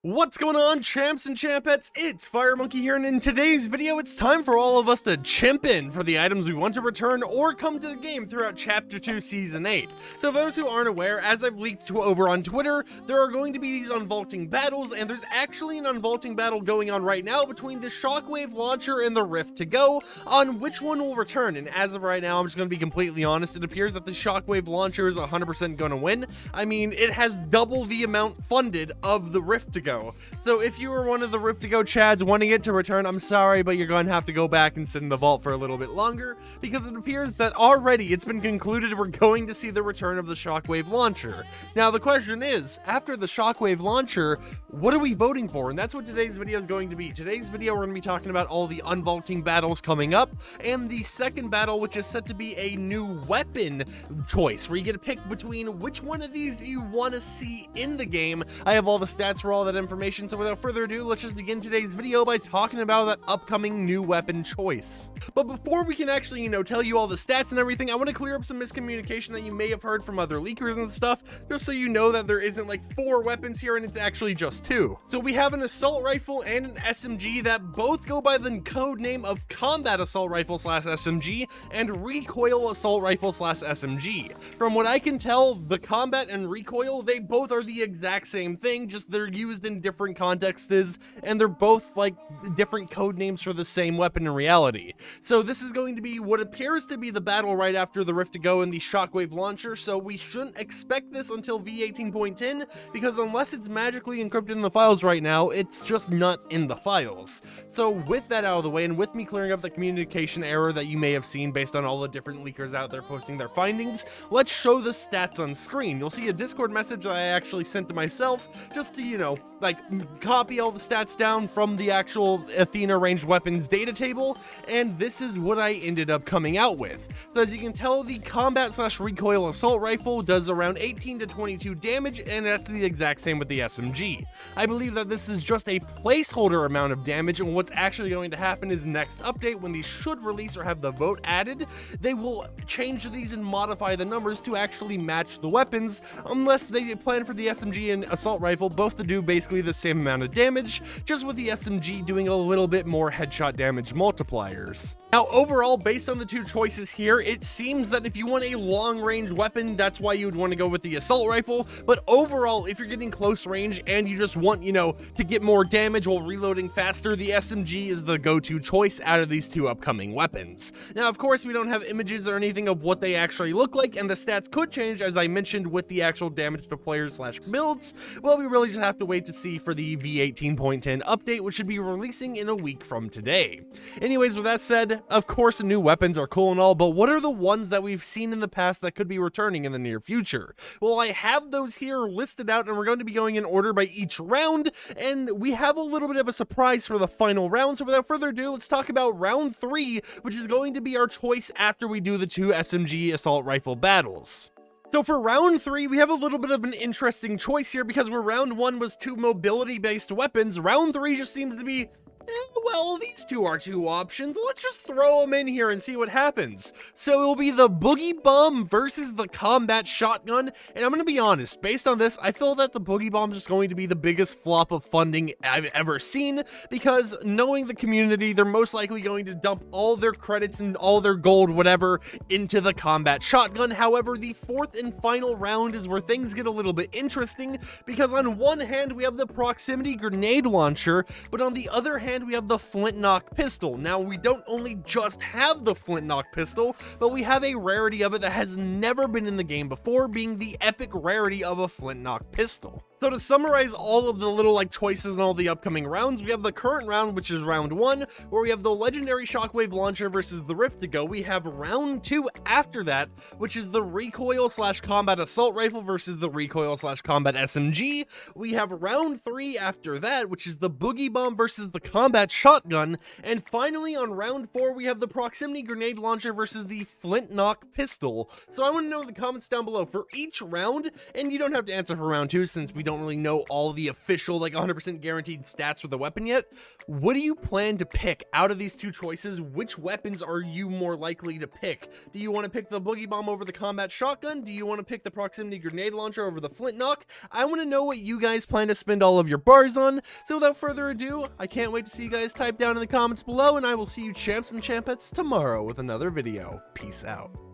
What's going on, champs and champettes? It's FireMonkey here, and in today's video, it's time for all of us to chimp in for the items we want to return or come to the game throughout Chapter 2, Season 8. So for those who aren't aware, as I've leaked over on Twitter, there are going to be these unvaulting battles, and there's actually an unvaulting battle going on right now between the Shockwave Launcher and the Rift to Go on which one will return. And as of right now, I'm just going to be completely honest, it appears that the Shockwave Launcher is 100% going to win. I mean, it has double the amount funded of the Rift to Go. So if you were one of the Rift to Go chads wanting it to return, I'm sorry, but you're going to have to go back and sit in the vault for a little bit longer, because it appears that already it's been concluded we're going to see the return of the Shockwave Launcher. Now the question is, after the Shockwave Launcher, what are we voting for? And that's what today's video is going to be. Today's video we're going to be talking about all the unvaulting battles coming up, and the second battle, which is set to be a new weapon choice, where you get to pick between which one of these you want to see in the game. I have all the stats for all that information, so without further ado, let's just begin today's video by talking about that upcoming new weapon choice. But before we can actually, tell you all the stats and everything, I want to clear up some miscommunication that you may have heard from other leakers and stuff, just so you know that there isn't like 4 weapons here and it's actually just 2. So we have an assault rifle and an SMG that both go by the code name of Combat Assault Rifle / SMG and Recoil Assault Rifle / SMG. From what I can tell, the Combat and Recoil, they both are the exact same thing, just they're used in different contexts, and they're both like different code names for the same weapon in reality. So this is going to be what appears to be the battle right after the Rift to Go and the Shockwave Launcher, so we shouldn't expect this until V18.10, because unless it's magically encrypted in the files right now, it's just not in the files. So with that out of the way, and with me clearing up the communication error that you may have seen based on all the different leakers out there posting their findings, let's show the stats on screen. You'll see a Discord message that I actually sent to myself, just to, like copy all the stats down from the actual Athena ranged weapons data table, and this is what I ended up coming out with. So as you can tell, the Combat / Recoil Assault Rifle does around 18 to 22 damage, and that's the exact same with the SMG. I believe that this is just a placeholder amount of damage, and what's actually going to happen is next update, when these should release or have the vote added, they will change these and modify the numbers to actually match the weapons, unless they plan for the SMG and Assault Rifle both to do basically the same amount of damage, just with the SMG doing a little bit more headshot damage multipliers. Now overall, based on the 2 choices here, it seems that if you want a long range weapon, that's why you would want to go with the Assault Rifle, but overall, if you're getting close range and you just want, to get more damage while reloading faster, the SMG is the go-to choice out of these 2 upcoming weapons. Now of course, we don't have images or anything of what they actually look like, and the stats could change, as I mentioned, with the actual damage to players / builds. Well, we really just have to wait to see for the V18.10 update, which should be releasing in a week from today. Anyways, with that said, of course the new weapons are cool and all, but what are the ones that we've seen in the past that could be returning in the near future? Well, I have those here listed out, and we're going to be going in order by each round, and we have a little bit of a surprise for the final round. So without further ado, let's talk about round 3, which is going to be our choice after we do the 2 SMG assault rifle battles. So for round 3, we have a little bit of an interesting choice here, because where round 1 was 2 mobility-based weapons, round 3 just seems to be, well, these 2 are 2 options. Let's just throw them in here and see what happens. So it'll be the Boogie Bomb versus the Combat Shotgun, and I'm going to be honest, based on this, I feel that the Boogie Bomb is just going to be the biggest flop of funding I've ever seen, because knowing the community, they're most likely going to dump all their credits and all their gold, whatever, into the Combat Shotgun. However, the 4th and final round is where things get a little bit interesting, because on one hand, we have the Proximity Grenade Launcher, but on the other hand, we have the Flint-Knock pistol. Now, we don't only just have the Flint-Knock pistol, but we have a rarity of it that has never been in the game before, being the epic rarity of a Flint-Knock pistol. So to summarize all of the little choices in all the upcoming rounds, we have the current round, which is round 1, where we have the legendary Shockwave Launcher versus the Rift to Go. We have round 2 after that, which is the Recoil / Combat Assault Rifle versus the Recoil / Combat SMG. We have round 3 after that, which is the Boogie Bomb versus the Combat Shotgun. And finally, on round 4, we have the Proximity Grenade Launcher versus the Flint-Knock pistol. So I want to know in the comments down below for each round, and you don't have to answer for round 2 since we don't don't really know all the official, like 100% guaranteed stats for the weapon yet. What do you plan to pick out of these two choices? Which weapons are you more likely to pick? Do you want to pick the Boogie Bomb over the combat shotgun? Do you want to pick the proximity grenade launcher over the Flint-Knock? I want to know what you guys plan to spend all of your bars on. So without further ado, I can't wait to see you guys type down in the comments below, and I will see you champs and champettes tomorrow with another video. Peace out.